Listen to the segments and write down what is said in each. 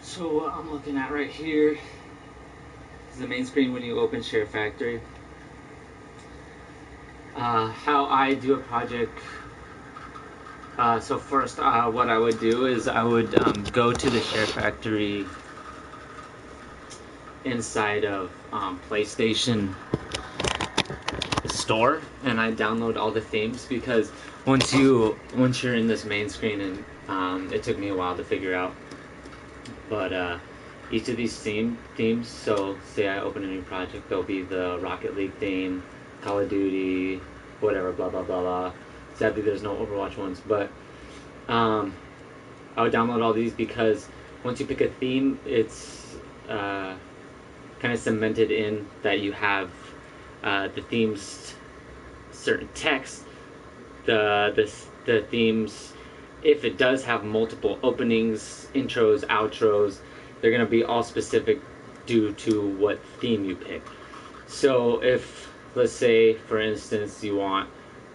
So what I'm looking at right here is the main screen when you open SHAREfactory. How I do a project. So first, what I would do is I would go to the SHAREfactory inside of PlayStation Store, and I download all the themes, because once you're in this main screen, and it took me a while to figure out, but each of these themes. So say I open a new project, there'll be the Rocket League theme, Call of Duty, whatever, blah blah blah blah. Sadly, there's no Overwatch ones, but I would download all these, because once you pick a theme, it's kind of cemented in that you have the theme's certain text. The themes, if it does have multiple openings, intros, outros, they're going to be all specific due to what theme you pick. So if, let's say, for instance, you want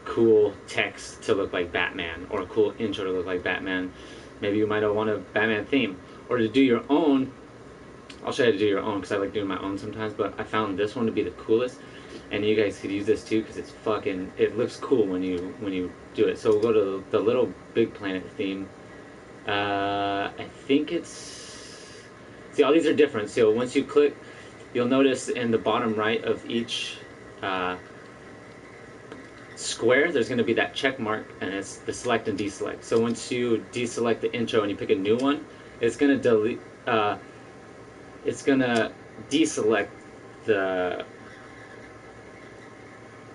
cool text to look like Batman, or a cool intro to look like Batman, maybe you might want a Batman theme. Or to do your own, I'll show you how to do your own, because I like doing my own sometimes, but I found this one to be the coolest, and you guys could use this too, because it looks cool when you do it. So we'll go to the Little Big Planet theme. I think see, all these are different. So once you click, you'll notice in the bottom right of each square, there's going to be that check mark, and it's the select and deselect. So once you deselect the intro and you pick a new one, it's going to delete. It's going to deselect the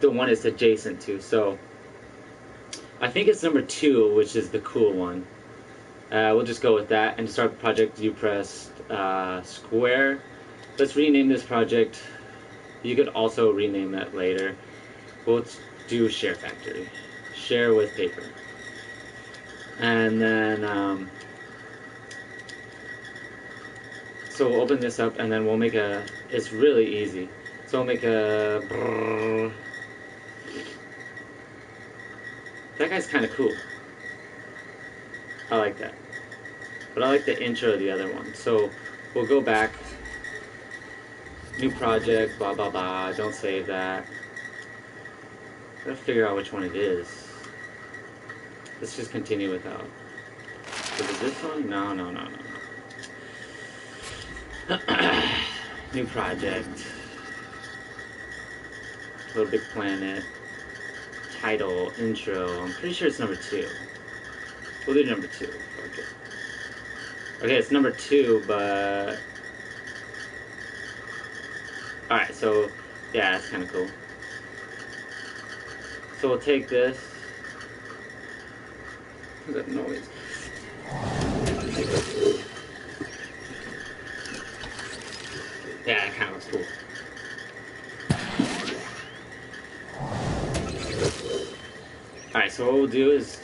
one it's adjacent to. So I think it's number 2, which is the cool one. We'll just go with that, and to start the project, you press square. Let's rename this project. You could also rename it later. We'll do SHAREfactory. Share with paper. And then so we'll open this up, and then we'll make it's really easy. So we'll make that guy's kind of cool. I like that. But I like the intro of the other one. So we'll go back. New project, blah blah blah. Don't save that. Gotta figure out which one it is. Let's just continue without. So is this one? No. New project. Little Big Planet. Title, intro. I'm pretty sure it's number 2. We'll do number 2. Okay, it's number 2, but alright, so yeah, that's kind of cool. So we'll take this. What's that noise? Yeah, that kind of looks cool. Alright, so what we'll do is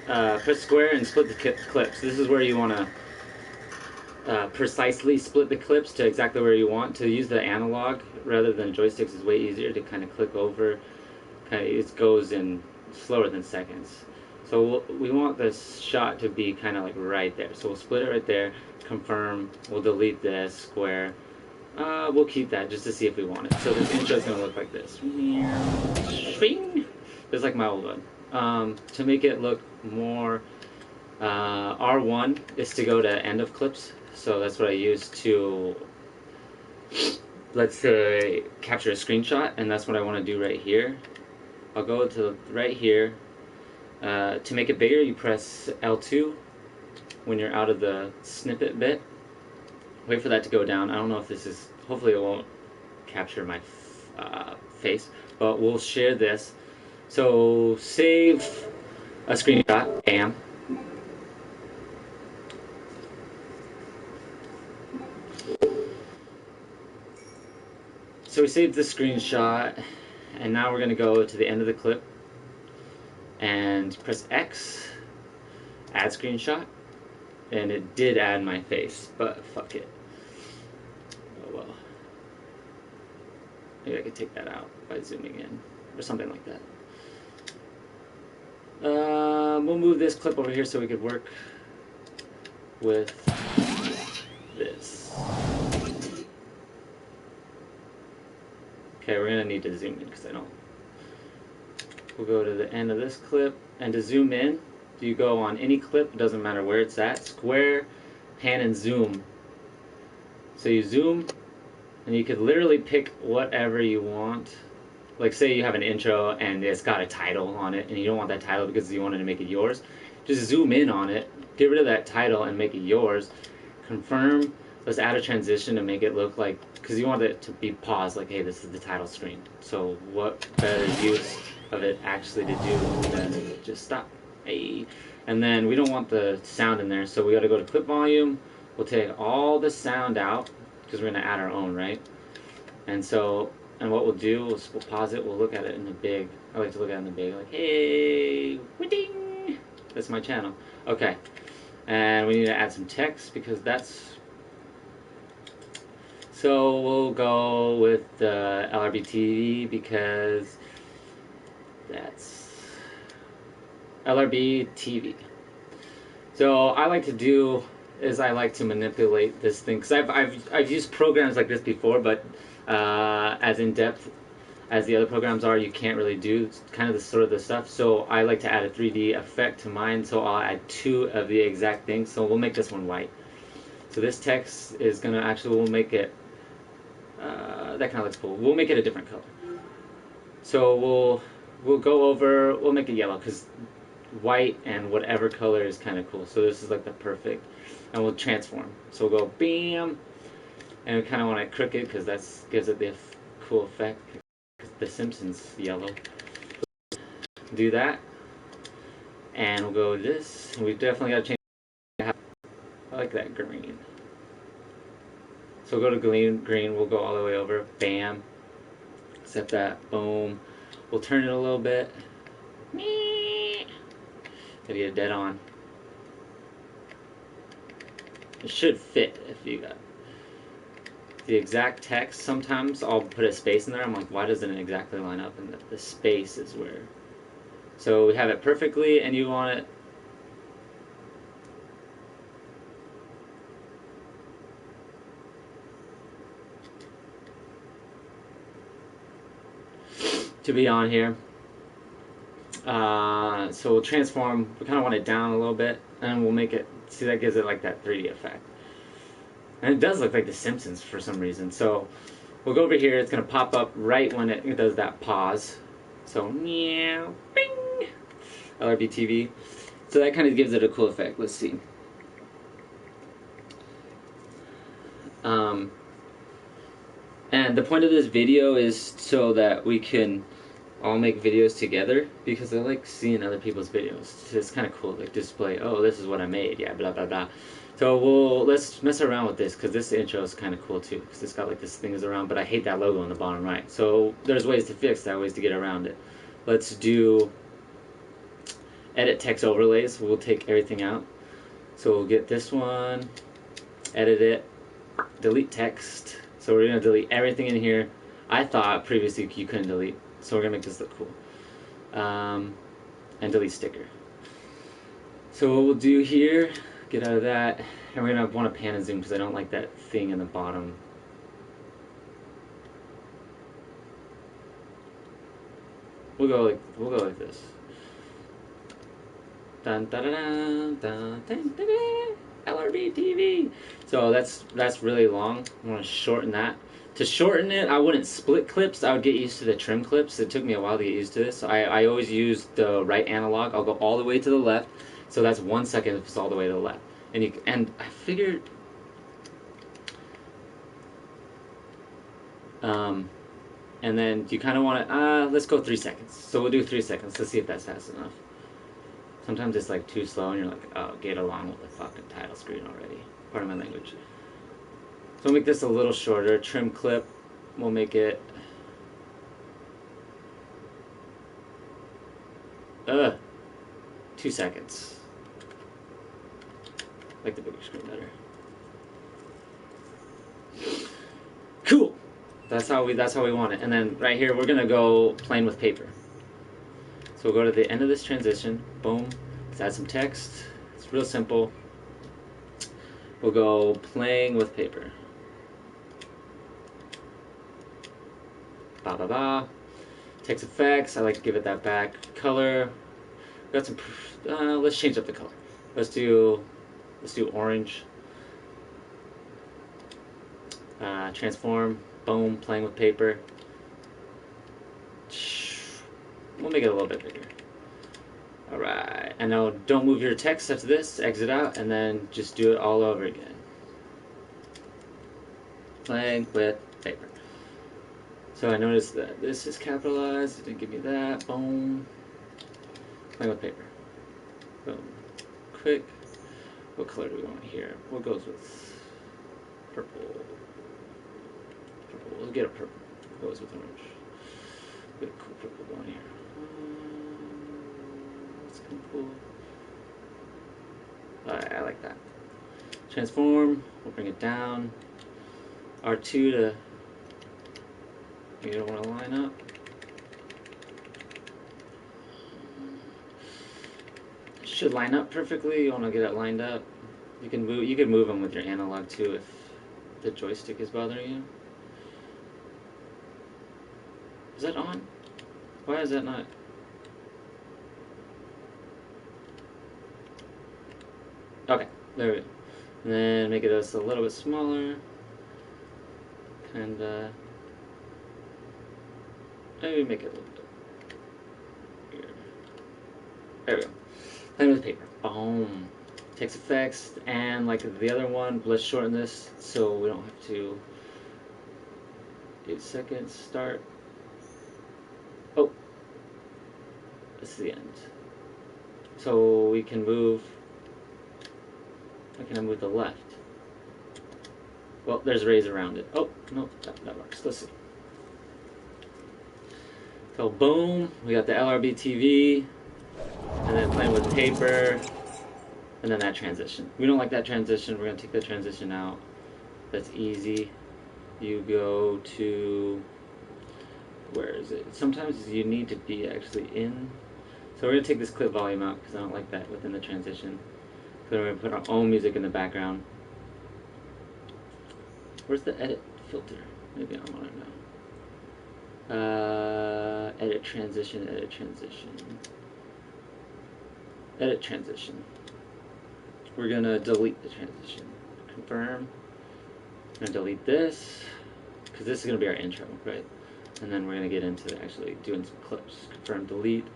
press square and split the clips. This is where you want to precisely split the clips to exactly where you want. To use the analog rather than joysticks is way easier to kind of click over. It goes in slower than seconds. So we want this shot to be kind of like right there. So we'll split it right there, confirm, we'll delete this square. We'll keep that just to see if we want it. So this intro is going to look like this. Swing! Just like my old one. To make it look more, R1 is to go to end of clips. So that's what I use to, let's say, capture a screenshot, and that's what I want to do right here. I'll go to right here. To make it bigger, you press L2 when you're out of the snippet bit. Wait for that to go down. I don't know if this is, hopefully it won't capture my face, but we'll share this. So save a screenshot, bam. So we saved the screenshot, and now we're going to go to the end of the clip and press X, add screenshot, and it did add my face, but fuck it. Oh well. Maybe I could take that out by zooming in, or something like that. We'll move this clip over here so we could work with this. Okay, we're gonna need to zoom in because I don't. We'll go to the end of this clip, and to zoom in, you go on any clip, doesn't matter where it's at, square, pan, and zoom. So you zoom, and you could literally pick whatever you want. Like say you have an intro and it's got a title on it, and you don't want that title because you wanted to make it yours. Just zoom in on it, get rid of that title and make it yours. Confirm, let's add a transition to make it look like, because you want it to be paused, like, hey, this is the title screen. So what better use of it actually to do than just stop. Hey. And then we don't want the sound in there, so we gotta go to clip volume. We'll take all the sound out, because we're gonna add our own, right? And what we'll do is we'll pause it, we'll look at it in the big. I like to look at it in the big, like, hey, ding! That's my channel. Okay. And we need to add some text because that's. So we'll go with the LRB because that's LRB TV. So I like to do is I like to manipulate this thing because I've used programs like this before, but as in depth as the other programs are, you can't really do kind of the sort of the stuff. So I like to add a 3D effect to mine. So I'll add 2 of the exact things. So we'll make this one white. So this text is gonna actually we'll make it that kind of looks cool. We'll make it a different color. So we'll go over. We'll make it yellow because white and whatever color is kind of cool. So this is like the perfect. And we'll transform. So we'll go bam, and we kind of want it crooked because that gives it the cool effect. The Simpsons yellow. Do that, and we'll go with this. And we definitely got to change. I like that green. So we'll go to green. We'll go all the way over. Bam. Set that. Boom. We'll turn it a little bit. Gotta get it dead on. It should fit if you got the exact text. Sometimes I'll put a space in there. I'm like, why doesn't it exactly line up? And the space is where. So we have it perfectly, and you want it. To be on here. So we'll transform. We kind of want it down a little bit, and we'll make it. See, that gives it like that 3D effect. And it does look like The Simpsons for some reason. So we'll go over here. It's going to pop up right when it does that pause. So, meow, bing, LRB TV. So that kind of gives it a cool effect. Let's see. And the point of this video is so that we can all make videos together, because I like seeing other people's videos. It's kind of cool, like display, oh, this is what I made, yeah, blah, blah, blah. So let's mess around with this, because this intro is kind of cool too, because it's got like this thing is around, but I hate that logo on the bottom right. So there's ways to fix that, ways to get around it. Let's do edit text overlays. We'll take everything out. So we'll get this one, edit it, delete text. So we're going to delete everything in here. I thought previously you couldn't delete. So we're going to make this look cool. And delete sticker. So what we'll do here, get out of that. And we're going to want to pan and zoom because I don't like that thing in the bottom. We'll go like this. Dun, dun, dun, dun, dun, dun, dun, dun. LRB TV. So that's really long. I want to shorten that. To shorten it, I wouldn't split clips. I would get used to the trim clips. It took me a while to get used to this. I always use the right analog. I'll go all the way to the left. So that's 1 second if it's all the way to the left. And I figured, and then you kind of want to, let's go 3 seconds. So we'll do 3 seconds. Let's see if that's fast enough. Sometimes it's like too slow and you're like, oh, get along with the fucking title screen already. Pardon my language. So we'll make this a little shorter. Trim clip. We'll make it 2 seconds. Like the bigger screen better. Cool. That's how we want it. And then right here we're gonna go plain with paper. So we'll go to the end of this transition. Boom. Let's add some text. It's real simple. We'll go playing with paper. Ba ba ba. Text effects. I like to give it that back color. Got some. Let's change up the color. Let's do orange. Transform. Boom. Playing with paper. We'll make it a little bit bigger. Alright, and now don't move your text after this, exit out, and then just do it all over again. Playing with paper. So I noticed that this is capitalized, it didn't give me that, boom. Playing with paper. Boom. Quick. What color do we want here? What goes with purple? Purple, let's get a purple. What goes with orange? Get a cool purple one here. Cool. I like that. Transform. We'll bring it down. R2 to. You don't want to line up. It should line up perfectly. You want to get it lined up. You can move. You can move them with your analog too if the joystick is bothering you. Is that on? Why is that not? Okay, there we go. And then make it just a little bit smaller. And maybe make it a little bit here. There we go. Playing with paper. Boom. Text effects, and like the other one, let's shorten this so we don't have to. 8 seconds, start. Oh, this is the end. So we can move. How can I move the left? Well, there's rays around it. Oh, no, that works. Let's see. So boom, we got the LRB TV, and then playing with paper, and then that transition. We don't like that transition. We're gonna take the transition out. That's easy. You go to, where is it? Sometimes you need to be actually in. So we're gonna take this clip volume out because I don't like that within the transition. So we're going to put our own music in the background. Where's the edit filter? Maybe I'm on it now. Edit transition, edit transition. Edit transition. We're going to delete the transition. Confirm. I'm going to delete this, because this is going to be our intro, right? And then we're going to get into actually doing some clips. Confirm, delete.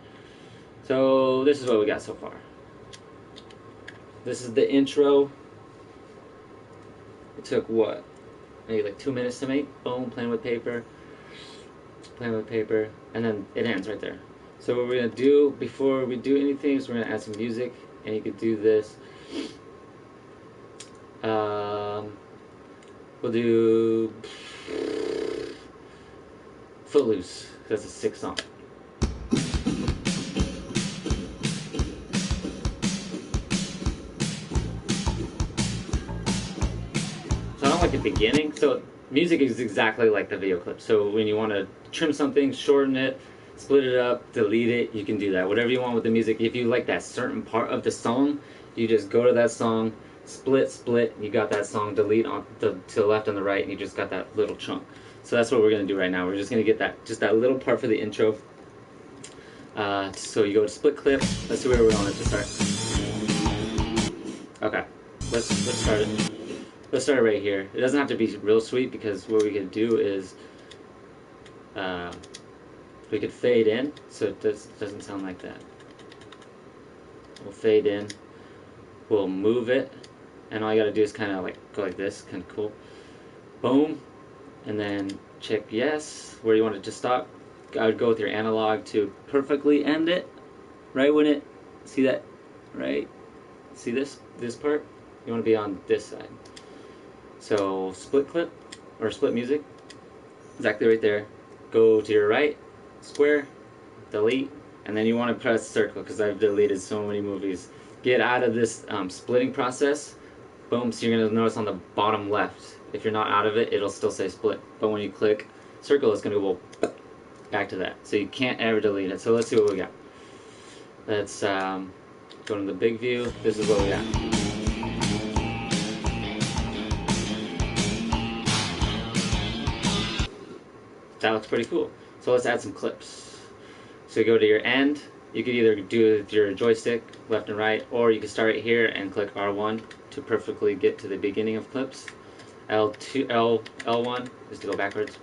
So this is what we got so far. This is the intro. It took what? Maybe like 2 minutes to make. Boom, playing with paper. Playing with paper. And then it ends right there. So what we're going to do before we do anything is we're going to add some music. And you could do this. We'll do Footloose. That's a sick song. Like the beginning, so music is exactly like the video clip. So when you want to trim something, shorten it, split it up, delete it, you can do that. Whatever you want with the music. If you like that certain part of the song, you just go to that song, split, you got that song, delete on to the left and the right, and you just got that little chunk. So that's what we're gonna do right now. We're just gonna get that little part for the intro. So you go to split clip. Let's see where we want it to start. Okay, let's start it. Let's start it right here. It doesn't have to be real sweet because what we could do is we could fade in so it doesn't sound like that. We'll fade in. We'll move it, and all you gotta do is kind of like go like this, kind of cool. Boom, and then check yes where you want it to stop. I would go with your analog to perfectly end it. Right when it, see that, right? See this part? You want to be on this side. So split clip, or split music, exactly right there. Go to your right, square, delete, and then you want to press circle because I've deleted so many movies. Get out of this splitting process. Boom, so you're going to notice on the bottom left, if you're not out of it, it'll still say split. But when you click circle, it's going to go back to that. So you can't ever delete it. So let's see what we got. Let's go to the big view. This is what we got. that looks pretty cool. So let's add some clips. So you go to your end. You could either do it with your joystick, left and right, or you can start right here and click R1 to perfectly get to the beginning of clips. L1 is to go backwards.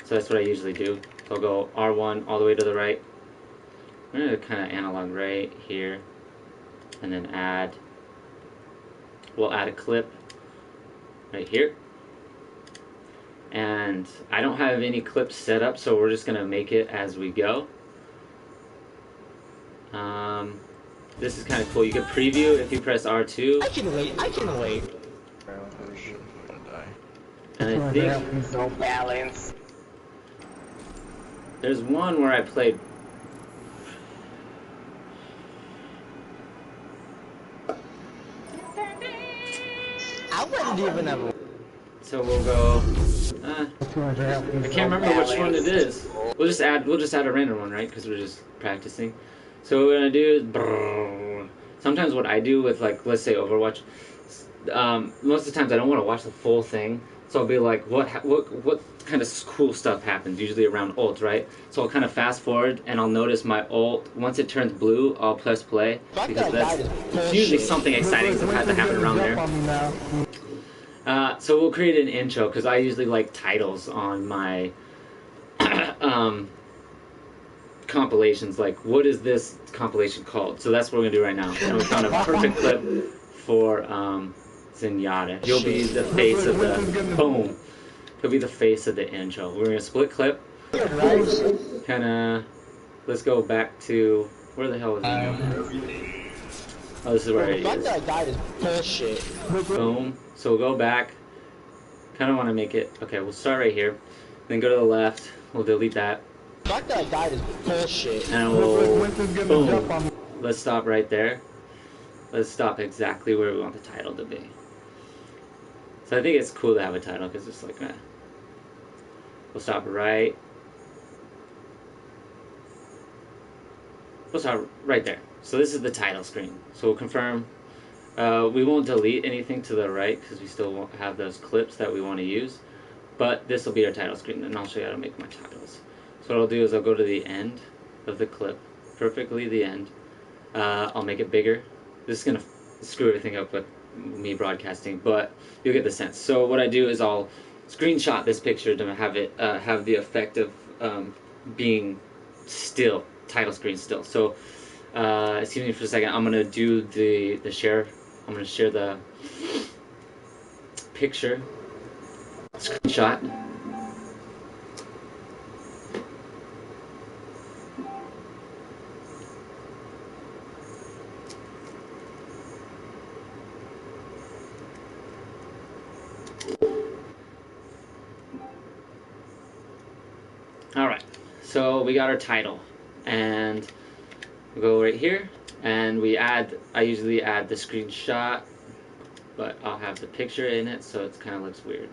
So that's what I usually do. So I'll go R1 all the way to the right. I'm going to kind of analog right here, and then we'll add a clip right here. And I don't have any clips set up, so we're just going to make it as we go. This is kind of cool. You can preview if you press R2. I can wait. And I think no balance. There's one where I played. I wouldn't even have. So we'll go. I can't remember which one it is. We'll just add a random one, right? Because we're just practicing. So what we're gonna do is. Sometimes what I do with, like, let's say Overwatch. Most of the times I don't want to watch the full thing. So I'll be like, what kind of cool stuff happens? Usually around ult, right? So I'll kind of fast forward and I'll notice my ult. Once it turns blue, I'll press play because that's usually something exciting that has to happen around there. So we'll create an intro because I usually like titles on my compilations. Like, what is this compilation called? So that's what we're gonna do right now. And we found a perfect clip for Zenyatta. He'll be the face of the boom. He'll be the face of the intro. We're gonna split clip. Kinda. Let's go back to where the hell is he? Oh, this is where he is. That guy is bullshit. Boom. So we'll go back. Kind of want to make it. Okay, we'll start right here. Then go to the left. We'll delete that. That guy is bullshit. And we'll boom. Let's stop right there. Let's stop exactly where we want the title to be. So I think it's cool to have a title because it's like, we'll stop right. We'll stop right there. So this is the title screen. So we'll confirm. We won't delete anything to the right because we still won't have those clips that we want to use. But this will be our title screen, and I'll show you how to make my titles. So what I'll do is I'll go to the end of the clip, perfectly the end. I'll make it bigger. This is going to screw everything up with me broadcasting, but you'll get the sense. So what I do is I'll screenshot this picture to have it have the effect of being still, title screen still. So excuse me for a second, I'm going to do the share. I'm going to share the picture screenshot. Alright, so we got our title, and we'll go right here, and I usually add the screenshot, but I'll have the picture in it, so it kind of looks weird.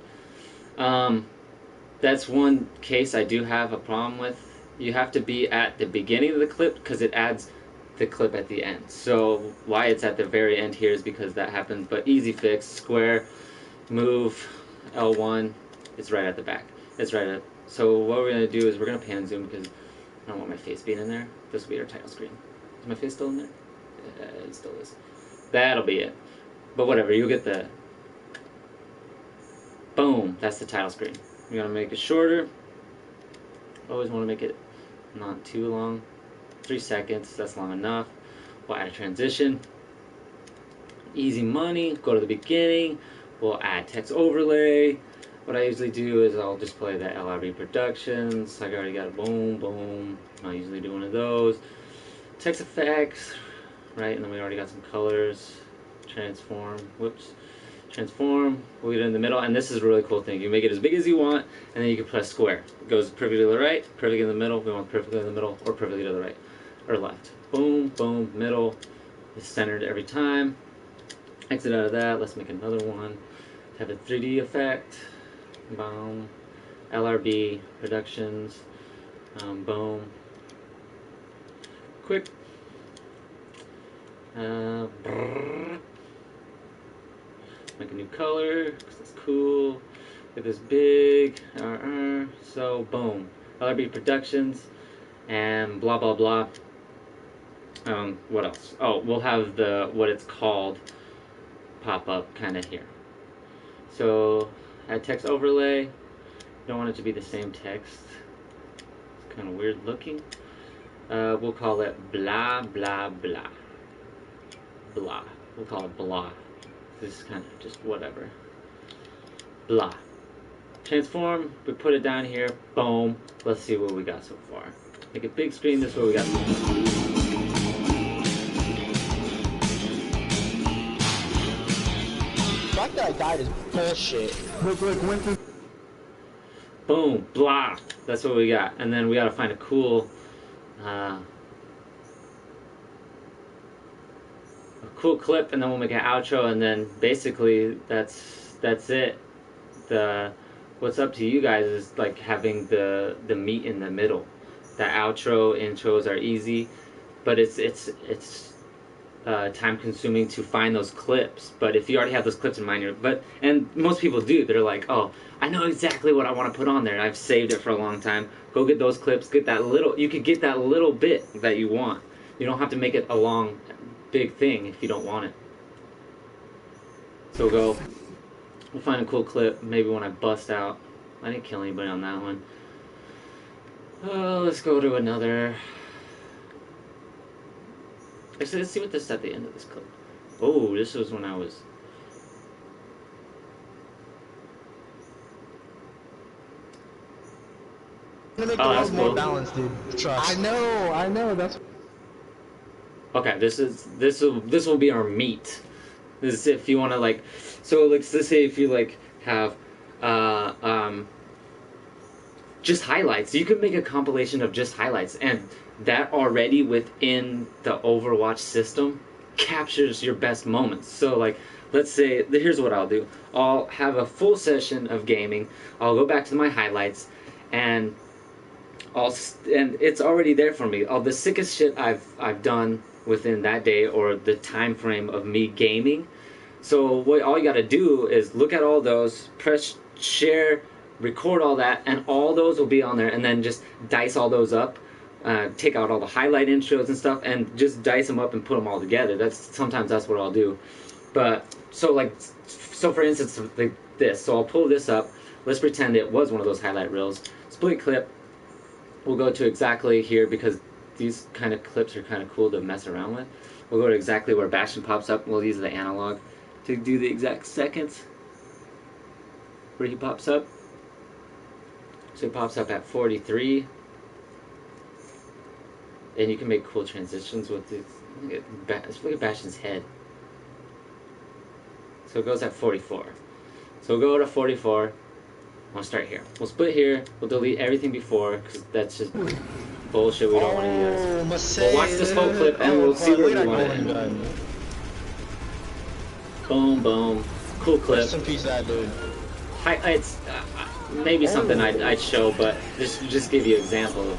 That's one case I do have a problem with. You have to be at the beginning of the clip, because it adds the clip at the end. So why it's at the very end here is because that happens, but easy fix, square, move, L1, it's right at the back. It's right at. So what we're going to do is we're going to pan and zoom because I don't want my face being in there. This will be our title screen. Is my face still in there? It still is. That'll be it. But whatever, you'll get the... Boom, that's the title screen. We're going to make it shorter. Always want to make it not too long. 3 seconds, that's long enough. We'll add a transition. Easy money, go to the beginning. We'll add text overlay. What I usually do is I'll display the LRB Productions. I already got a boom, boom. I usually do one of those. Text effects, right? And then we already got some colors. Transform, whoops. Transform, we'll get it in the middle. And this is a really cool thing. You make it as big as you want, and then you can press square. It goes perfectly to the right, perfectly in the middle. We want perfectly in the middle, or perfectly to the right, or left. Boom, boom, middle. It's centered every time. Exit out of that. Let's make another one. Have a 3D effect. Boom. LRB Productions. Boom. Quick. Make a new color because that's cool. Get this big. So boom. LRB Productions, and blah blah blah. What else? Oh, we'll have the what it's called pop up kind of here. So add text overlay. Don't want it to be the same text. It's kind of weird looking. We'll call it blah blah blah. Blah. We'll call it blah. This is kind of just whatever. Blah. Transform. We put it down here. Boom. Let's see what we got so far. Make a big screen. This is what we got. The fact that I died is bullshit. Look, Boom. Blah. That's what we got. And then we got to find a cool clip, and then we'll make an outro, and then basically that's it. What's up to you guys is like having the meat in the middle. The outro, intros are easy, but it's time consuming to find those clips. But if you already have those clips in mind, and most people do, they're like, oh, I know exactly what I want to put on there. I've saved it for a long time. Go get those clips. Get that little. You could get that little bit that you want. You don't have to make it a long, big thing if you don't want it. So we'll find a cool clip. Maybe when I bust out. I didn't kill anybody on that one. Let's go to another. Actually, let's see what this is at the end of this clip. Oh, this was when I was. I'm gonna make Oh, the that's world more cool. balanced, dude. Trust. I know, that's... Okay, this will be our meat. This is if you want to like, so like let's say if you like have just highlights, you could make a compilation of just highlights, and that already within the Overwatch system captures your best moments. So like, let's say here's what I'll do. I'll have a full session of gaming. I'll go back to my highlights, and and it's already there for me. All the sickest shit I've done within that day or the time frame of me gaming. So all you got to do is look at all those, press share, record all that, and all those will be on there. And then just dice all those up, take out all the highlight intros and stuff, and just dice them up and put them all together. Sometimes that's what I'll do. But so for instance, like this. So I'll pull this up. Let's pretend it was one of those highlight reels. Split clip. We'll go to exactly here because these kind of clips are kind of cool to mess around with. We'll go to exactly where Bastion pops up. We'll use the analog to do the exact seconds where he pops up. So he pops up at 43. And you can make cool transitions with this. Look at Bastion's head. So it goes at 44. So we'll go to 44. I'll start here. We'll split here. We'll delete everything before because that's just bullshit we don't want to use. We'll watch this whole clip and we'll see where we want to end. Boom, boom. Cool clip. Rest in peace, that dude. It's maybe something I'd show, but just give you an example of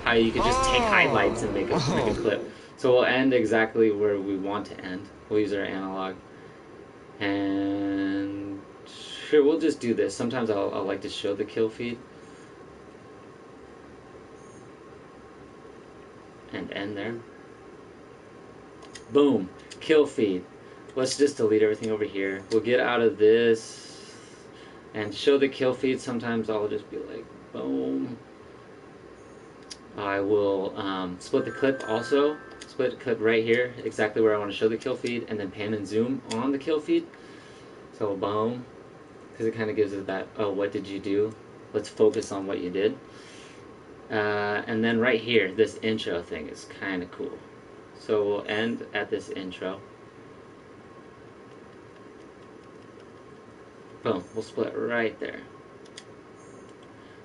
how you could just take highlights and make a clip. So we'll end exactly where we want to end. We'll use our analog. And sure, we'll just do this. Sometimes I'll like to show the kill feed. And end there. Boom. Kill feed. Let's just delete everything over here. We'll get out of this and show the kill feed. Sometimes I'll just be like, boom. I will split the clip also. Split the clip right here, exactly where I want to show the kill feed, and then pan and zoom on the kill feed. So boom. Because it kind of gives it that, oh, what did you do? Let's focus on what you did. And then right here, this intro thing is kind of cool. So we'll end at this intro. Boom, we'll split right there.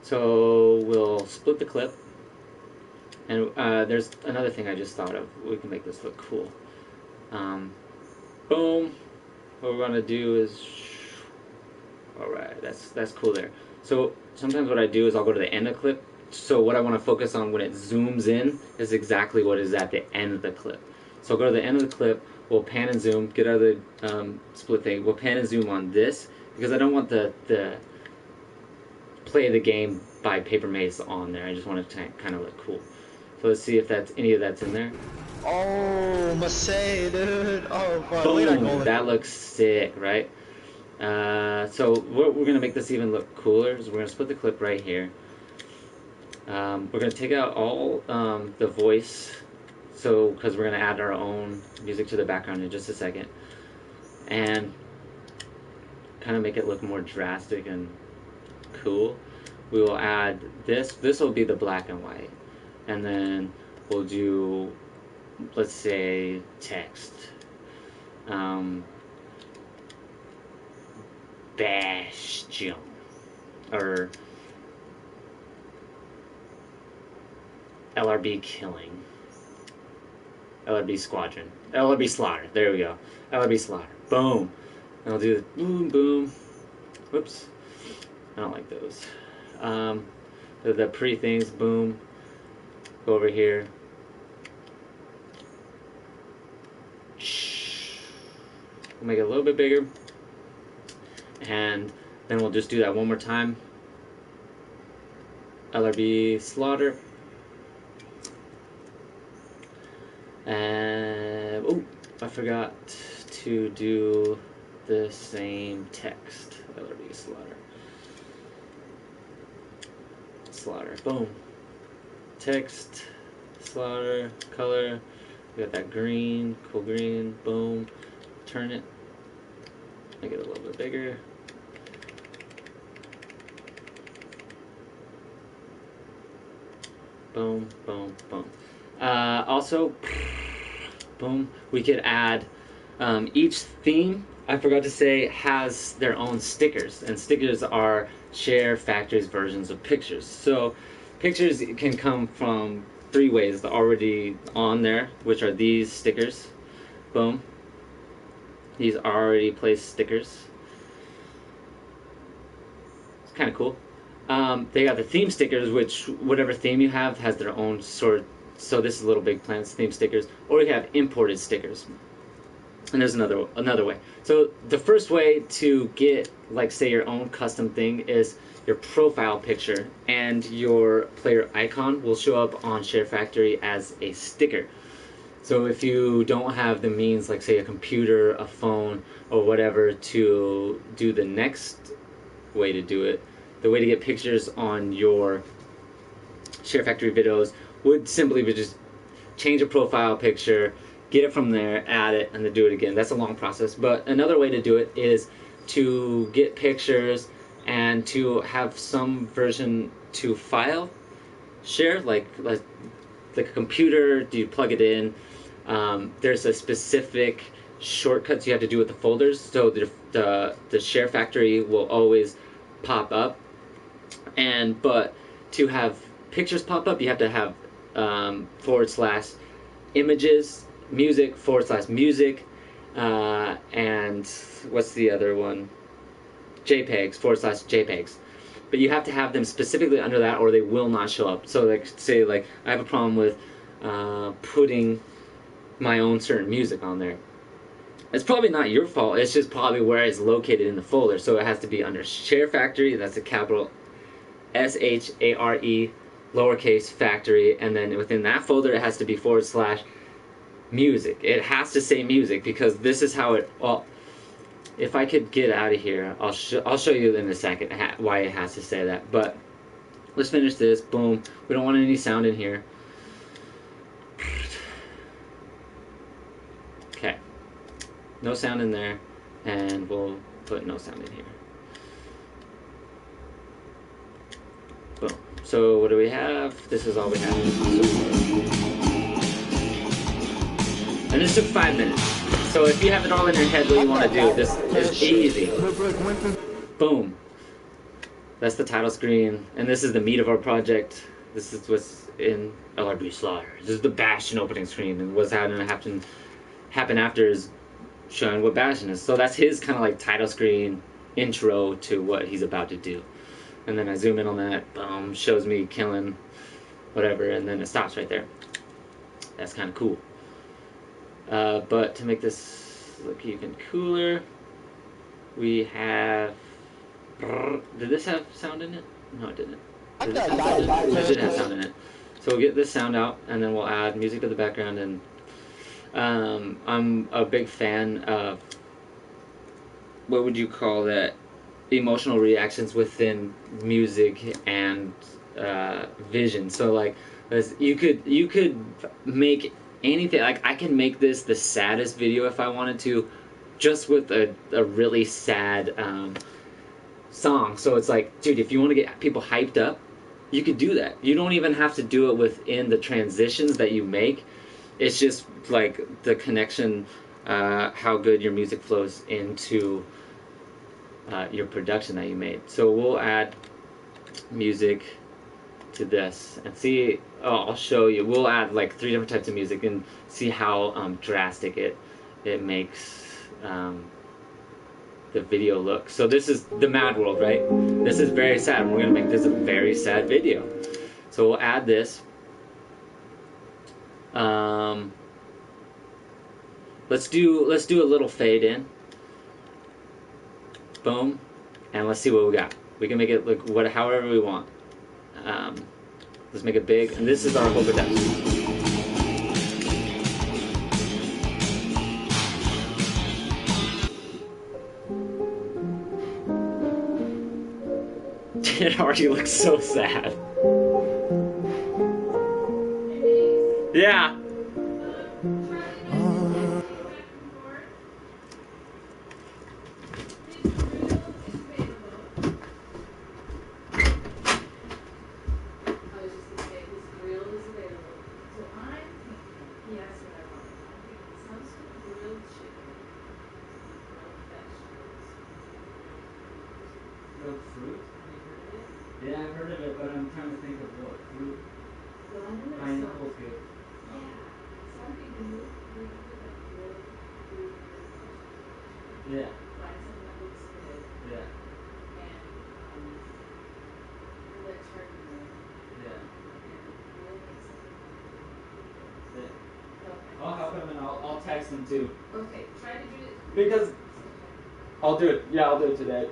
So we'll split the clip. And there's another thing I just thought of. We can make this look cool. Boom. What we're going to do is... Alright, that's cool there. So sometimes what I do is I'll go to the end of the clip. So what I want to focus on when it zooms in is exactly what is at the end of the clip. So I'll go to the end of the clip, we'll pan and zoom, get out of the split thing, we'll pan and zoom on this, because I don't want the play of the game by Paper Maze on there. I just want it to kind of look cool. So let's see if that's any of that's in there. Oh, must say, dude. Oh, fuck. Look at that Boom! golden. That looks sick, right? So what we're gonna make this even look cooler is we're gonna split the clip right here. We're gonna take out all the voice, so because we're gonna add our own music to the background in just a second, and kind of make it look more drastic and cool. We will add this. This will be the black and white, and then we'll do, let's say, text. Bastion, or LRB killing, LRB squadron, LRB slaughter. There we go. LRB slaughter. Boom. And I'll do the boom boom. Whoops. I don't like those. The pre things. Boom. Go over here. We'll make it a little bit bigger. And then we'll just do that one more time. LRB slaughter. And oh, I forgot to do the same text. LRB slaughter. Slaughter. Boom. Text. Slaughter. Color. We got that green. Cool green. Boom. Turn it. Make it a little bit bigger. Boom, boom, boom. Also, boom, we could add each theme, I forgot to say, has their own stickers, and stickers are SHAREfactory's versions of pictures. So pictures can come from 3 ways. They're already on there, which are these stickers. Boom. These already placed stickers. It's kind of cool. They got the theme stickers, which whatever theme you have has their own sort. So this is Little Big Planets theme stickers, or you have imported stickers. And there's another way. So the first way to get, like, say, your own custom thing is your profile picture, and your player icon will show up on SHAREfactory as a sticker. So if you don't have the means, like, say, a computer, a phone, or whatever, to do the next way to do it, the way to get pictures on your SHAREfactory videos would simply be just change a profile picture, get it from there, add it, and then do it again. That's a long process. But another way to do it is to get pictures and to have some version to file share, like a computer. Do you plug it in? There's a specific shortcuts you have to do with the folders. So the SHAREfactory will always pop up. But to have pictures pop up, you have to have / images, music / music, and what's the other one? JPEGs / JPEGs. But you have to have them specifically under that, or they will not show up. So, like, say, like, I have a problem with putting my own certain music on there. It's probably not your fault. It's just probably where it's located in the folder. So it has to be under SHAREfactory. That's a capital SHARE lowercase factory, and then within that folder it has to be / music. It has to say music, because this is how it. Well, if I could get out of here, I'll show you in a second why it has to say that. But let's finish this. Boom. We don't want any sound in here. Okay. No sound in there, and we'll put no sound in here. Boom. So what do we have? This is all we have. And this took 5 minutes. So if you have it all in your head what you want to do, this is easy. Boom. That's the title screen, and this is the meat of our project. This is what's in LRB Slaughter. This is the Bastion opening screen, and what's going to happen after is showing what Bastion is. So that's his kind of like title screen intro to what he's about to do. And then I zoom in on that, boom, shows me killing whatever, and then it stops right there. That's kind of cool. But to make this look even cooler, we have... Did this have sound in it? No, it didn't. Does this have sound in it? It should have sound in it. So we'll get this sound out, and then we'll add music to the background. And I'm a big fan of, what would you call that, emotional reactions within music and vision. So like, you could make anything. Like, I can make this the saddest video if I wanted to, just with a really sad song. So it's like, dude, if you want to get people hyped up, you could do that. You don't even have to do it within the transitions that you make. It's just like the connection, how good your music flows into your production that you made. So we'll add music to this and see. I'll show you. We'll add like 3 different types of music and see how drastic it makes the video look. So this is the Mad World, right? This is very sad. We're gonna make this a very sad video. So we'll add this. Let's do a little fade in. Boom, and let's see what we got. We can make it look however we want. Let's make it big, and this is our polka dot. It already looks so sad. Yeah. Fruit? Yeah, I've heard of it, but I'm trying to think of what fruit. Pineapple's good. Yeah. Yeah. Yeah. I'll help him and I'll text him too. Okay, try to do it. Because I'll do it. Yeah, I'll do it today.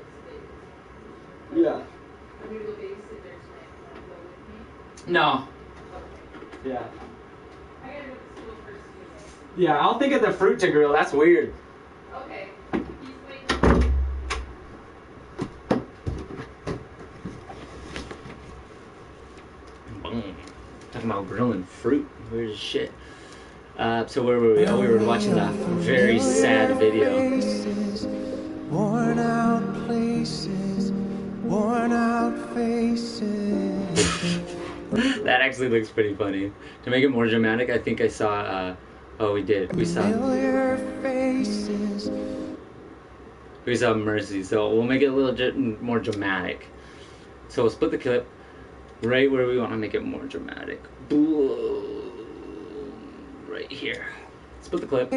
Yeah. I'm going to go babysit there tonight. Want to go with me? No. Okay. Yeah. I got to go to school first anyway. Yeah, I'll think of the fruit to grill. That's weird. Okay. He's waiting. Boom. Talking about grilling fruit. Weird as shit. So where were we? Oh, we were watching that very sad video. Worn out places, worn out faces. That actually looks pretty funny. To make it more dramatic, I think I saw. Oh, we did. We saw Mercy. So we'll make it a little more dramatic. So we'll split the clip right where we want to make it more dramatic. Boom. Right here. Split the clip.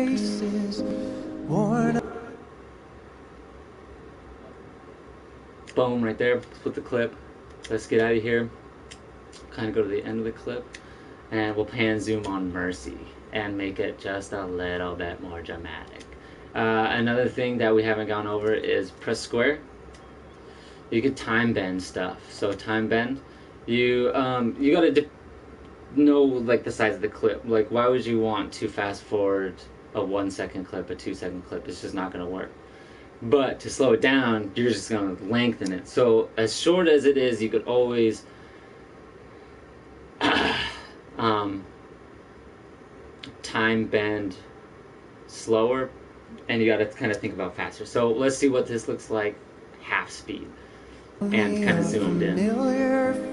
Boom, right there. Split the clip. Let's get out of here. Kind of go to the end of the clip. And we'll pan zoom on Mercy and make it just a little bit more dramatic. Another thing that we haven't gone over is press square. You could time bend stuff. So time bend, you gotta know like the size of the clip. Like, why would you want to fast forward a 1 second clip, a 2 second clip? It's just not gonna work. But to slow it down, you're just gonna lengthen it. So as short as it is, you could always time bend slower, and you gotta kind of think about faster. So let's see what this looks like half speed and kind of zoomed in.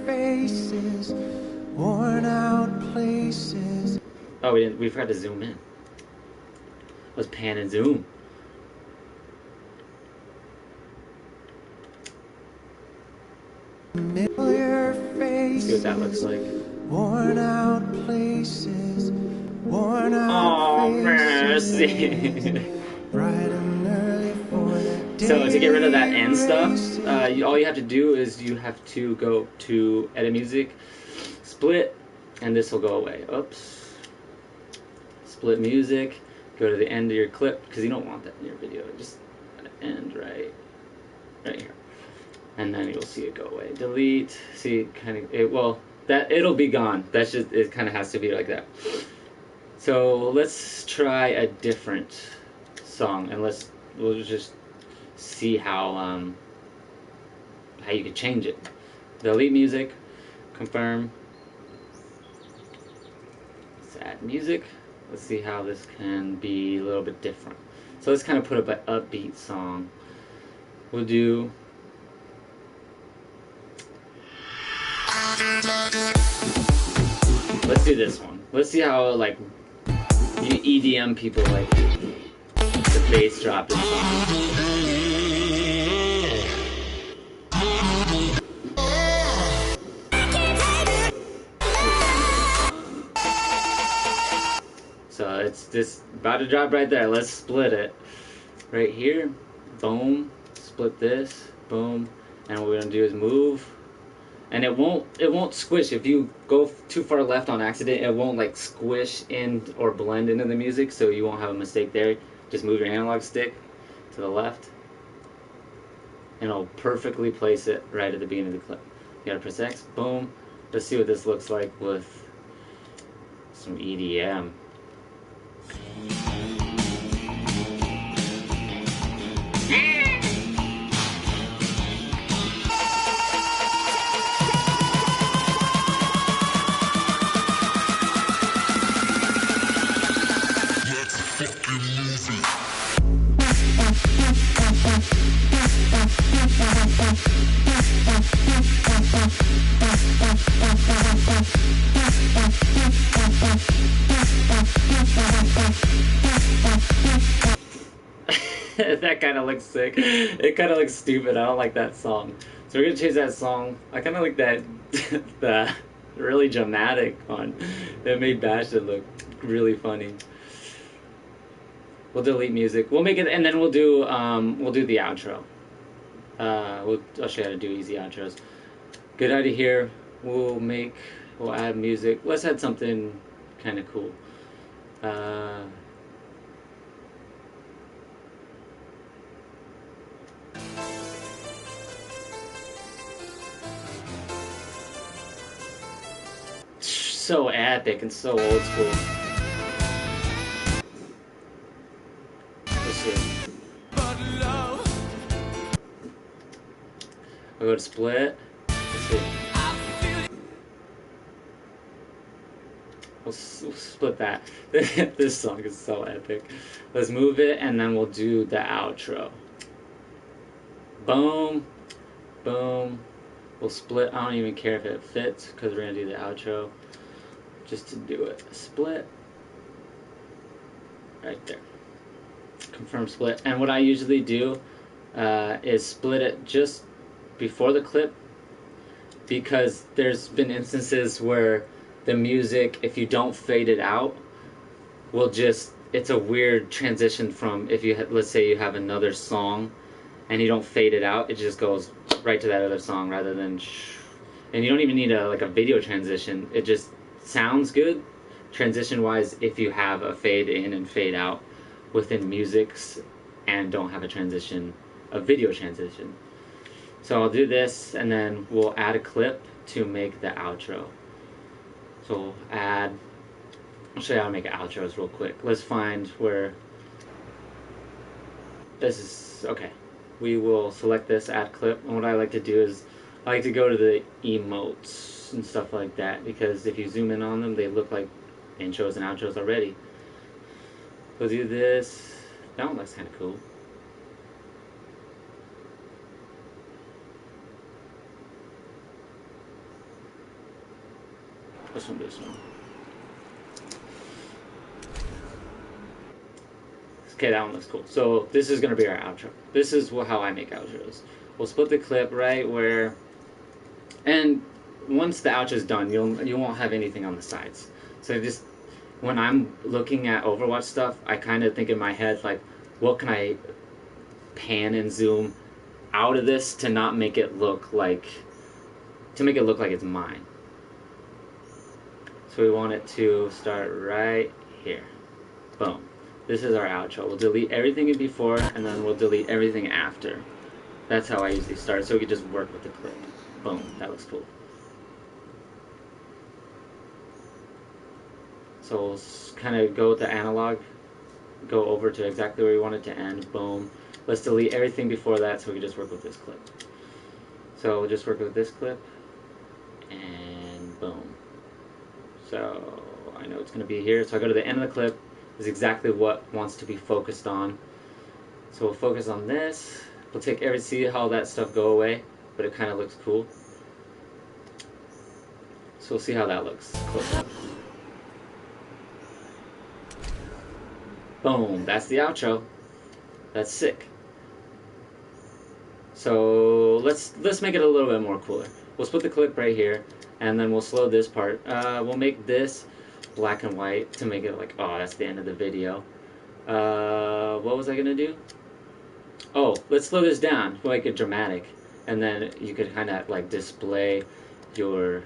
Faces, worn out places. Oh, we forgot to zoom in. Let's pan and zoom. Let's see what that looks like. Worn out places, worn out Mercy. So to get rid of that end stuff, all you have to do is you have to go to edit music, split, and this will go away. Oops. Split music, go to the end of your clip, because you don't want that in your video. Just end right here. and then you'll see it go away. Delete. See, it'll be gone. That's just, it kind of has to be like that. So let's try a different song, and we'll just see how you could change it. Delete music, confirm. Let's add music. Let's see how this can be a little bit different. So let's kind of put up an upbeat song. We'll do. Let's do this one. Let's see how like you EDM people like the bass drop in songs. So it's just about to drop right there. Let's split it right here. Boom. Split this. Boom. And what we're gonna do is move. And it won't squish. If you go too far left on accident, it won't like squish in or blend into the music, so you won't have a mistake there. Just move your analog stick to the left, and it'll perfectly place it right at the beginning of the clip. You gotta press X, boom. Let's see what this looks like with some EDM. That kind of looks sick. It kind of looks stupid. I don't like that song. So we're gonna change that song. I kind of like that the really dramatic one that made Bastion look really funny. We'll delete music. We'll make it, and then we'll do the outro. I'll show you how to do easy outros. Get out of here. We'll add music. Let's add something kind of cool. So epic and so old school. Let's see. I'll go to split. Let's see. We'll split that. This song is so epic. Let's move it, and then we'll do the outro. Boom. Boom. We'll split. I don't even care if it fits, because we're going to do the outro. Just to do it. Split. Right there. Confirm split. And what I usually do is split it just before the clip, because there's been instances where the music, if you don't fade it out, it's a weird transition from, if you let's say you have another song and you don't fade it out, it just goes right to that other song rather than and you don't even need a video transition. It just sounds good transition wise if you have a fade in and fade out within musics and don't have a video transition. So I'll do this, and then we'll add a clip to make the outro. So I'll show you how to make outros real quick. Let's find where this is. Okay, we will select this, add clip, and what I like to do is I like to go to the emotes and stuff like that, because if you zoom in on them, they look like intros and outros already. We'll do this. That one looks kind of cool. This one. Okay, that one looks cool. So this is going to be our outro. This is how I make outros. We'll split the clip right where, and once the outro is done, you won't have anything on the sides. So just when I'm looking at Overwatch stuff, I kind of think in my head like, what can I pan and zoom out of this to not make it look like it's mine. So we want it to start right here. Boom. This is our outro. We'll delete everything before, and then we'll delete everything after. That's how I usually start, so we can just work with the clip. Boom, that looks cool. So we'll kind of go with the analog, go over to exactly where we want it to end, boom. Let's delete everything before that so we can just work with this clip. So we'll just work with this clip, and boom. So I know it's going to be here, so I go to the end of the clip, is exactly what wants to be focused on. So we'll focus on this, we'll take see how that stuff go away, but it kind of looks cool. So we'll see how that looks close up. Boom, that's the outro. That's sick. So let's make it a little bit more cooler. We'll split the clip right here, and then we'll slow this part. We'll make this black and white to make it like, oh, that's the end of the video. What was I gonna do? Oh, let's slow this down, make it dramatic, and then you could kind of like display your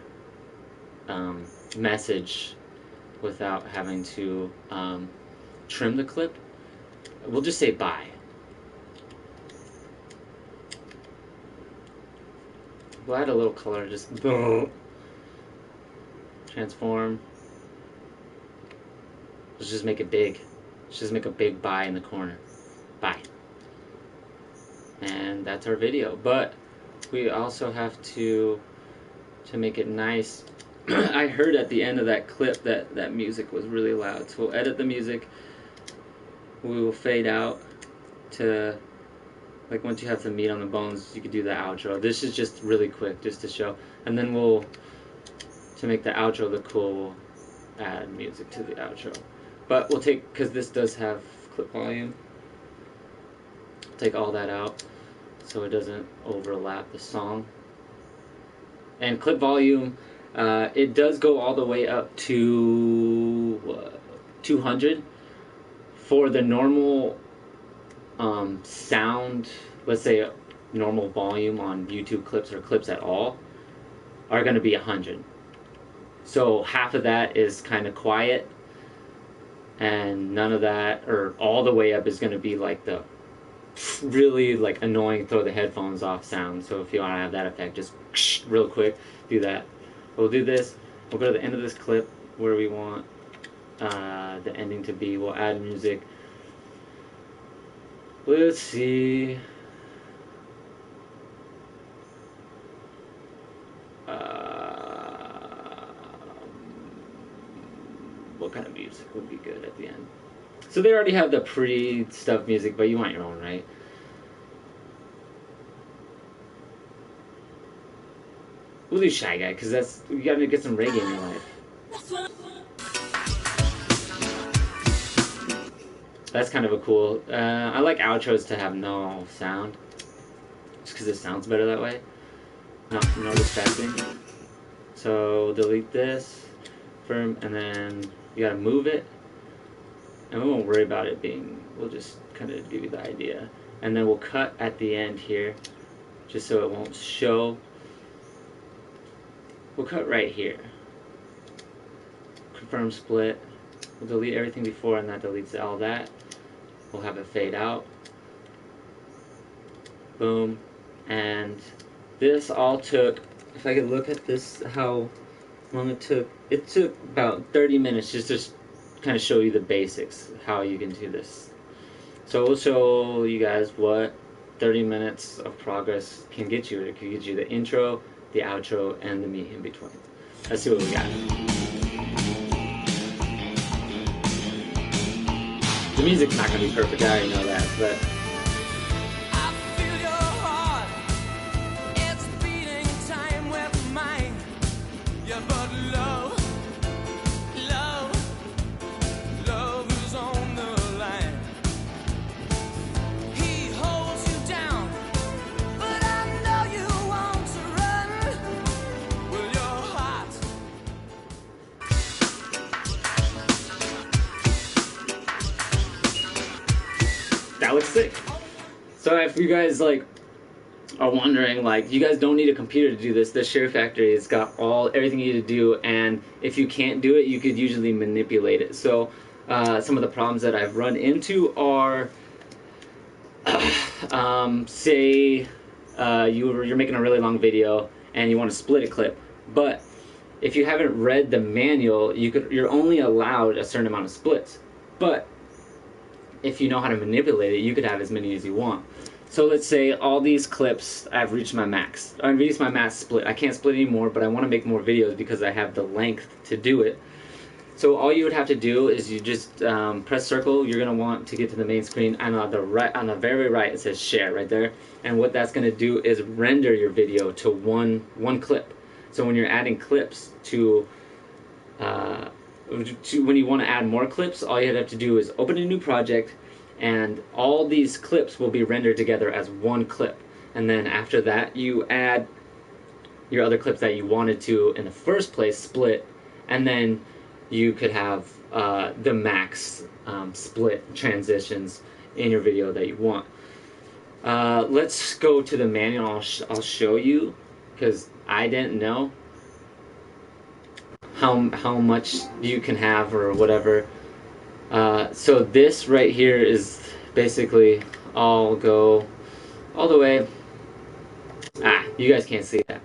message without having to trim the clip. We'll just say bye. We'll add a little color, just transform. Let's just make it big. Let's just make a big bye in the corner. Bye. And that's our video. But we also have to make it nice. I heard at the end of that clip that music was really loud. So we'll edit the music. We will fade out to, like, once you have the meat on the bones, you could do the outro. This is just really quick, just to show. And then we'll, to make the outro look cool, we'll add music to the outro. But we'll take, because this does have clip volume, take all that out so it doesn't overlap the song. And clip volume, it does go all the way up to 200. For the normal sound, let's say normal volume on YouTube clips or clips at all, are going to be 100. So half of that is kind of quiet, and none of that, or all the way up, is going to be like the really like annoying throw the headphones off sound. So if you want to have that effect, just real quick do that. We'll do this. We'll go to the end of this clip where we want the ending to be. We'll add music. Let's see. What kind of music would be good at the end? So they already have the pre-stuff music, but you want your own, right? We'll do Shy Guy, because that's, you gotta get some reggae in your life. That's kind of a cool, I like outros to have no sound, just because it sounds better that way. No distracting. So delete this, and then you gotta move it, and we won't worry about it being, we'll just kind of give you the idea. And then we'll cut at the end here, just so it won't show. We'll cut right here. Confirm split. We'll delete everything before, and that deletes all that. We'll have it fade out. Boom. And this all took, if I could look at this, how long it took about 30 minutes just to kind of show you the basics, how you can do this. So we'll show you guys what 30 minutes of progress can get you. It can get you the intro, the outro, and the meat in between. Let's see what we got. The music's not going to be perfect, I already know that, but that looks sick. So if you guys like are wondering, like, you guys don't need a computer to do this. The SHAREfactory has got everything you need to do, and if you can't do it, you could usually manipulate it. So some of the problems that I've run into are say you're making a really long video and you want to split a clip, but if you haven't read the manual, you're only allowed a certain amount of splits. But if you know how to manipulate it, you could have as many as you want. So let's say all these clips, I've reached my max. I've reached my max split. I can't split anymore, but I want to make more videos because I have the length to do it. So all you would have to do is you just press circle. You're gonna want to get to the main screen, and on the right, on the very right, it says share right there. And what that's gonna do is render your video to one clip. So when you're adding clips to when you want to add more clips, all you have to do is open a new project, and all these clips will be rendered together as one clip. And then after that, you add your other clips that you wanted to in the first place split, and then you could have the max split transitions in your video that you want. Let's go to the manual. I'll show you, because I didn't know how much you can have or whatever. So this right here is basically, I'll go all the way. You guys can't see that.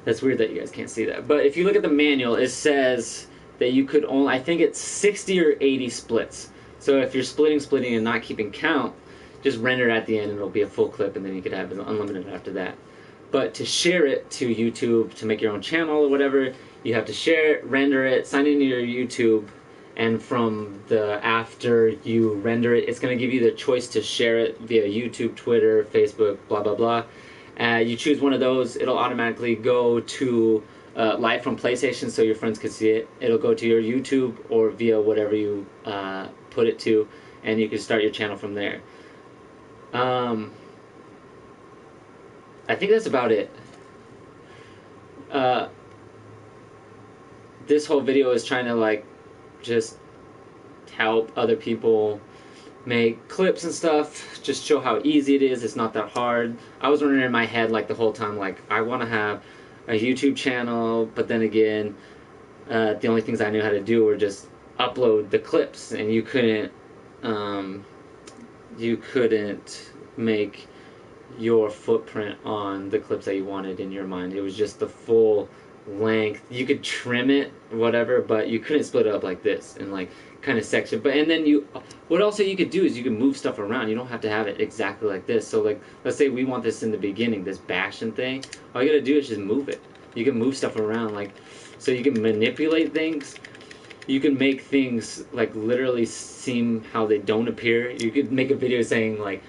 That's weird that you guys can't see that. But if you look at the manual, it says that you could only, I think it's 60 or 80 splits. So if you're splitting and not keeping count, just render it at the end and it'll be a full clip, and then you could have it unlimited after that. But to share it to YouTube, to make your own channel or whatever, you have to share it, render it, sign into your YouTube, and from the after you render it, it's going to give you the choice to share it via YouTube, Twitter, Facebook, blah, blah, blah. You choose one of those, it'll automatically go to live from PlayStation so your friends can see it. It'll go to your YouTube or via whatever you put it to, and you can start your channel from there. I think that's about it. This whole video is trying to like just help other people make clips and stuff, just show how easy it is. It's not that hard. I was wondering in my head like the whole time, like I want to have a YouTube channel, but then again, the only things I knew how to do were just upload the clips, and you couldn't make your footprint on the clips that you wanted in your mind. It was just the full length. You could trim it, whatever, but you couldn't split it up like this and like kind of section. But and then what also you could do is you can move stuff around. You don't have to have it exactly like this. So like, let's say we want this in the beginning, this bashing thing. All you gotta do is just move it. You can move stuff around, like, so you can manipulate things. You can make things like literally seem how they don't appear. You could make a video saying like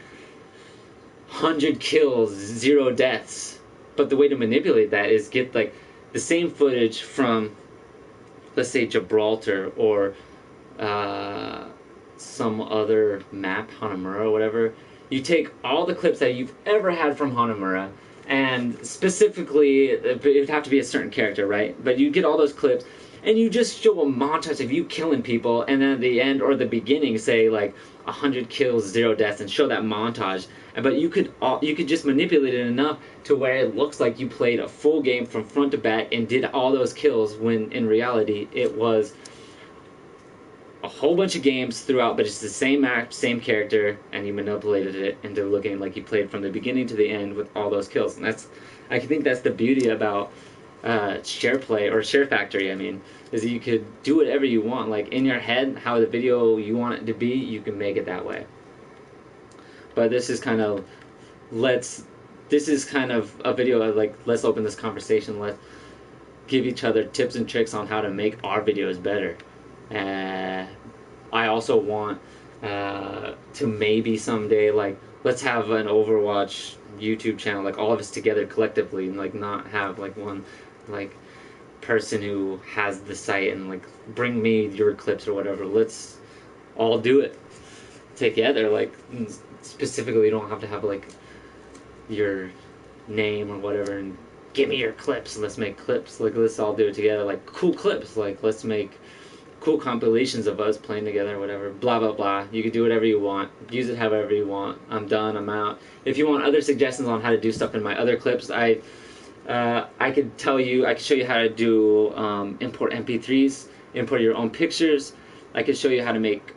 100 kills, 0 deaths. But the way to manipulate that is get like the same footage from, let's say, Gibraltar or some other map, Hanamura or whatever. You take all the clips that you've ever had from Hanamura, and specifically, it would have to be a certain character, right? But you get all those clips, and you just show a montage of you killing people, and then at the end or the beginning say like 100 kills, 0 deaths, and show that montage. But you could just manipulate it enough to where it looks like you played a full game from front to back and did all those kills, when in reality it was a whole bunch of games throughout, but it's the same map, same character, and you manipulated it into looking like you played from the beginning to the end with all those kills. And I think that's the beauty about SharePlay or ShareFactory, I mean, is that you could do whatever you want. Like in your head, how the video you want it to be, you can make it that way. But this is kind of a video of like, let's open this conversation, let's give each other tips and tricks on how to make our videos better. I also want to maybe someday, like, let's have an Overwatch YouTube channel, like all of us together collectively, and like not have like one like person who has the site and like bring me your clips or whatever. Let's all do it together. Like specifically, you don't have to have like your name or whatever and give me your clips. Let's make clips. Like let's all do it together. Like cool clips. Like let's make cool compilations of us playing together, whatever, blah blah blah. You can do whatever you want, use it however you want. I'm done, I'm out. If you want other suggestions on how to do stuff in my other clips, I could show you how to do import MP3s, import your own pictures. I could show you how to make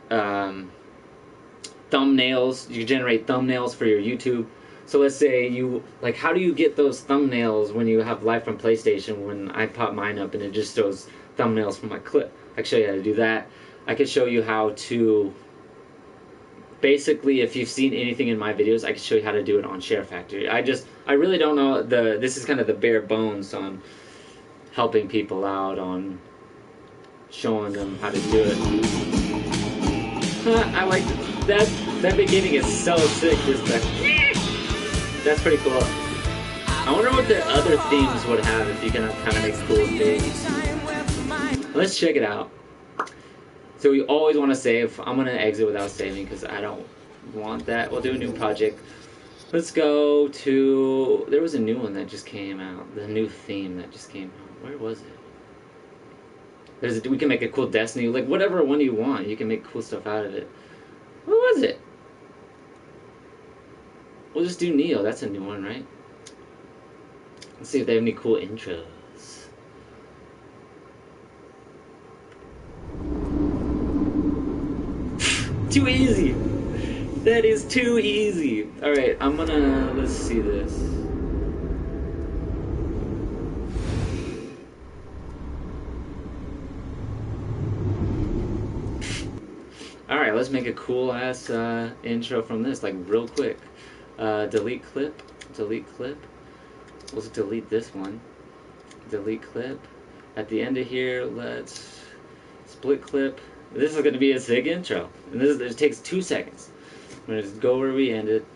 thumbnails. You can generate thumbnails for your YouTube. So let's say you, like, how do you get those thumbnails when you have live from PlayStation? When I pop mine up and it just shows thumbnails from my clip. I can show you how to do that. I could show you how to, basically, if you've seen anything in my videos, I can show you how to do it on SHAREfactory. I really don't know, this is kind of the bare bones on helping people out, on showing them how to do it. I like that. That beginning is so sick. That's pretty cool. I wonder what the other themes would have if you can kind of make cool things. Let's check it out. So we always want to save. I'm gonna exit without saving because I don't want that. We'll do a new project. Let's go to. There was a new one that just came out. The new theme that just came out. Where was it? We can make a cool Destiny, like whatever one you want. You can make cool stuff out of it. What was it? We'll just do Neo. That's a new one, right? Let's see if they have any cool intros. Too easy. That is too easy. All right, let's see this. Alright, let's make a cool ass intro from this, like real quick. Delete clip. Let's delete this one. Delete clip. At the end of here, let's split clip. This is going to be a sick intro. And it takes 2 seconds. I'm going to just go where we ended.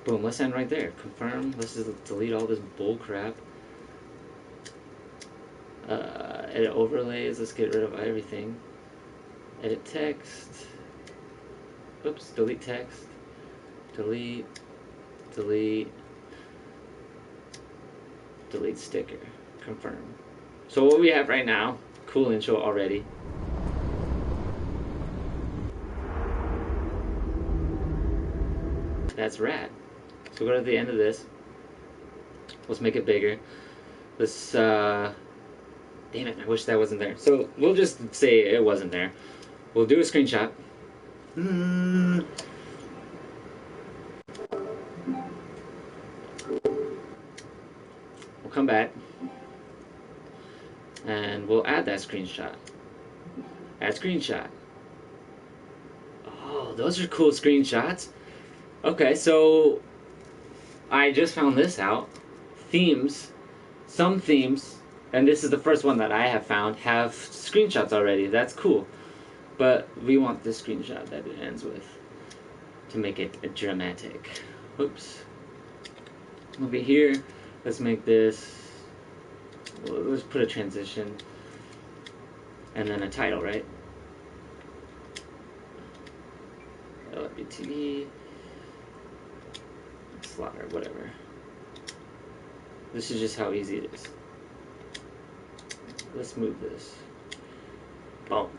Boom, let's end right there. Confirm. Let's just delete all this bull crap. Edit overlays, let's get rid of everything. Edit text. Oops, delete text. Delete sticker. Confirm. So what we have right now, cool intro already. That's rad. So go to the end of this. Let's make it bigger. Let's damn it, I wish that wasn't there. So we'll just say it wasn't there. We'll do a screenshot. We'll come back. And we'll add that screenshot. Add screenshot. Oh, those are cool screenshots. Okay, so I just found this out. Themes. Some themes, and this is the first one that I have found, have screenshots already. That's cool. But we want this screenshot that it ends with to make it dramatic. Oops. Over here, let's make this, let's put a transition and then a title, right? LBTV, slaughter, whatever. This is just how easy it is. Let's move this. Boom.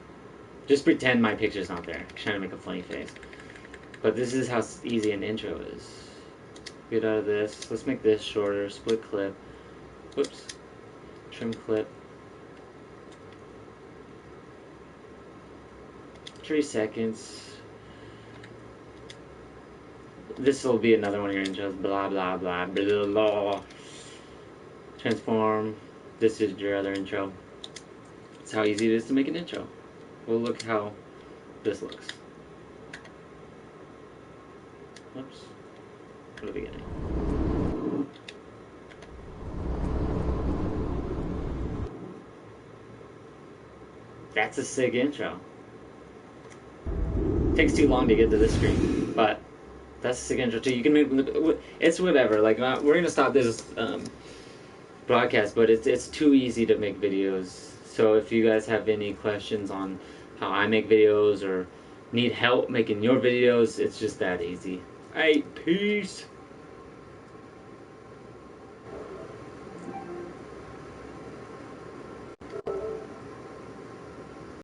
Just pretend my picture's not there. I'm trying to make a funny face. But this is how easy an intro is. Get out of this. Let's make this shorter. Split clip. Whoops. Trim clip. 3 seconds. This will be another one of your intros. Blah, blah, blah, blah, blah. Transform. This is your other intro. That's how easy it is to make an intro. Well, look how this looks. Oops. From the beginning. That's a sick intro. Takes too long to get to this screen, but that's a sick intro too. You can make it's whatever. Like we're gonna stop this broadcast, but it's too easy to make videos. So if you guys have any questions on how I make videos or need help making your videos, it's just that easy. Alright, peace.